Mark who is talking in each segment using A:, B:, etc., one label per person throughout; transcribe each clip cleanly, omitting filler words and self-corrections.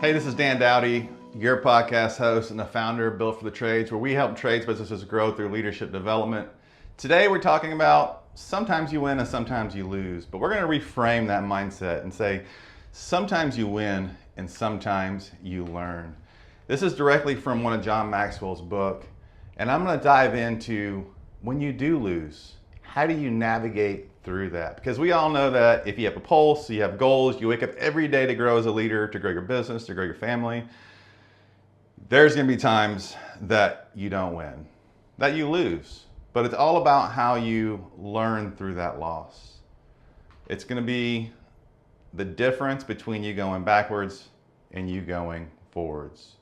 A: Hey, this is Dan Dowdy, your podcast host and the founder of Built for the Trades, where we help trades businesses grow through leadership development. Today we're talking about sometimes you win and sometimes you lose, but we're going to reframe that mindset and say sometimes you win and sometimes you learn. This is directly from one of John Maxwell's book, and I'm going to dive into when you do lose, how do you navigate through that? Because we all know that if you have a pulse, you have goals, you wake up every day to grow as a leader, to grow your business, to grow your family, there's going to be times that you don't win, that you lose. But it's all about how you learn through that loss. It's going to be the difference between you going backwards and you going forwards.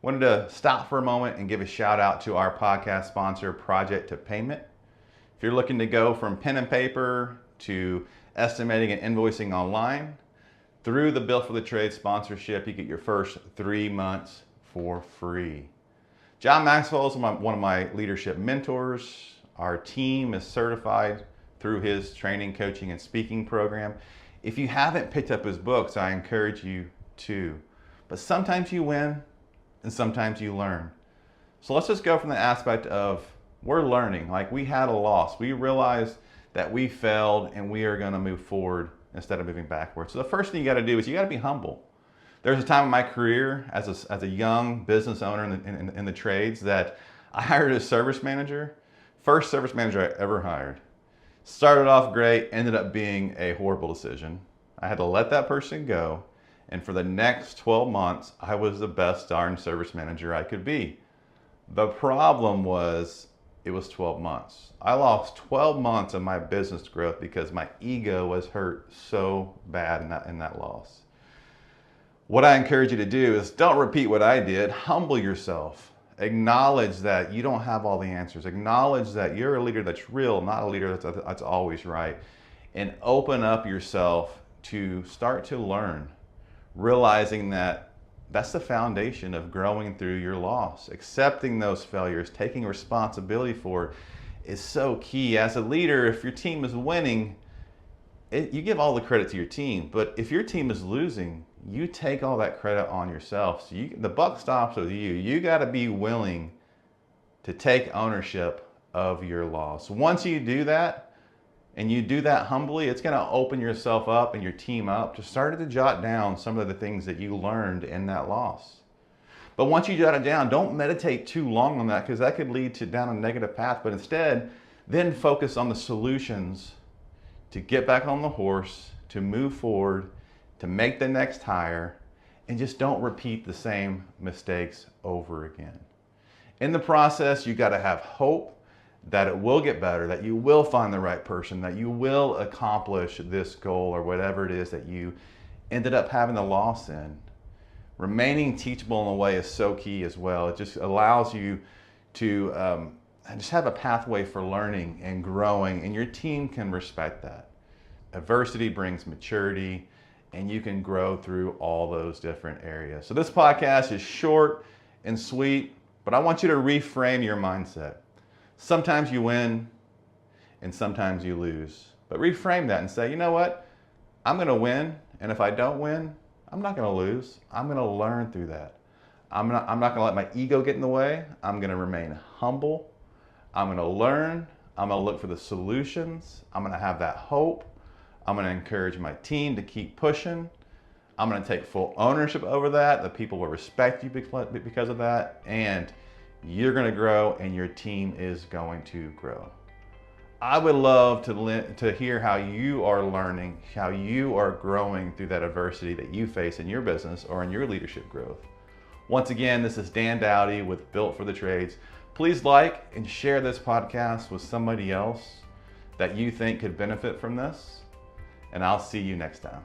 A: Wanted to stop for a moment and give a shout out to our podcast sponsor, Project to Payment. If you're looking to go from pen and paper to estimating and invoicing online, through the Built for the Trade sponsorship, you get your first 3 months for free. John Maxwell is one of my leadership mentors. Our team is certified through his training, coaching, and speaking program. If you haven't picked up his books, I encourage you to. But sometimes you win and sometimes you learn. So let's just go from the aspect of we're learning, like we had a loss. We realized that we failed and we are going to move forward instead of moving backwards. So the first thing you got to do is you got to be humble. There's a time in my career as a young business owner in the trades that I hired a service manager. First service manager I ever hired. Started off great, ended up being a horrible decision. I had to let that person go. And for the next 12 months, I was the best darn service manager I could be. The problem was, it was 12 months. I lost 12 months of my business growth because my ego was hurt so bad in that loss. What I encourage you to do is don't repeat what I did. Humble yourself. Acknowledge that you don't have all the answers. Acknowledge that you're a leader that's real, not a leader that's always right. And open up yourself to start to learn, realizing that that's the foundation of growing through your loss. Accepting those failures, taking responsibility for it is so key. As a leader, if your team is winning, you give all the credit to your team. But if your team is losing, you take all that credit on yourself. So the buck stops with you. You got to be willing to take ownership of your loss. Once you do that, and you do that humbly, it's going to open yourself up and your team up to start to jot down some of the things that you learned in that loss. But once you jot it down, don't meditate too long on that, because that could lead to down a negative path. But instead, then focus on the solutions to get back on the horse, to move forward, to make the next hire, and just don't repeat the same mistakes over again. In the process, you got to have hope that it will get better, that you will find the right person, that you will accomplish this goal or whatever it is that you ended up having the loss in. Remaining teachable in a way is so key as well. It just allows you to just have a pathway for learning and growing, and your team can respect that. Adversity brings maturity, and you can grow through all those different areas. So this podcast is short and sweet, but I want you to reframe your mindset. Sometimes you win and sometimes you lose. But reframe that and say, you know what? I'm going to win, and if I don't win, I'm not going to lose. I'm going to learn through that. I'm not going to let my ego get in the way. I'm going to remain humble. I'm going to learn. I'm going to look for the solutions. I'm going to have that hope. I'm going to encourage my team to keep pushing. I'm going to take full ownership over that. The people will respect you because of that. And you're going to grow, and your team is going to grow. I would love to hear how you are learning, how you are growing through that adversity that you face in your business or in your leadership growth. Once again, this is Dan Dowdy with Built for the Trades. Please like and share this podcast with somebody else that you think could benefit from this, and I'll see you next time.